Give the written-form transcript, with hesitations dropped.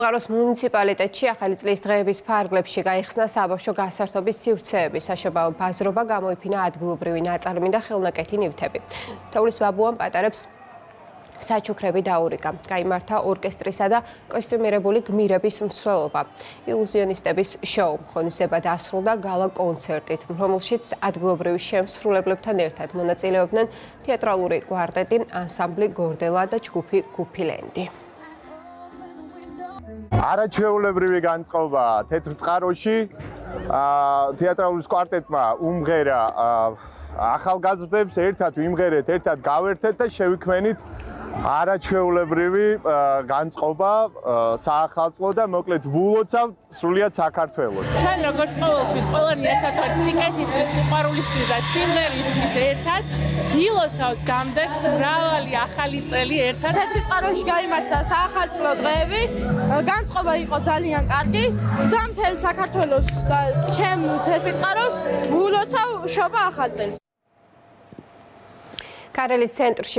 წყაროს მუნიციპალიტეტში ახალი წლის დღეების ფარგლებში გაიხსნა საბავშვო გასართობის სივრცეები, საშობაო ბაზრობა, გამოიფინა ადგილობრივი ნაწარმი და ხელნაკეთი ნივთები. თოვლის ბაბუამ პატარებს საჩუქრები დაურიგა. გაიმართა ორკესტრისა და კოსტიუმირებული გმირების მსვლელობა. ილუზიონისტების შოუ ღონისძიება დასრულდა გალა კონცერტით, რომელშიც ადგილობრივი შემსრულებლებთან ერთად მონაწილეობდნენ თეატრალური კვარტეტი, ანსამბლი გორდელა და ჯგუფი გუფილენდი. არაჩვეულებრივი განწყობა თეთრ წყაროში თეატრალური კვარტეტმა უმღერა ახალგაზრდებს ერთად ვიმღერეთ, ერთად გავერთეთ და შევიქმნით არაჩვეულებრივი განწყობა საახალწლო და მოკლედ ვულოცავთ სრულიად საქართველოს. ჩვენ როგორც ყოველთვის ყველანი ერთად ვართ სიკეთისთვის, სიყვარულისთვის და სიმღერისთვის ერთად ვილოცავთ გამდექს მრავალი ახალი წელი ერთად. თეთრ წყაროში გაიმართა საახალწლო დღეები, განწყობა იყო ძალიან კარგი და მთელ საქართველოს და ჩემ თეთრ წყაროს ვილოცავ შობა ახალ წელს. კარელის ცენტრში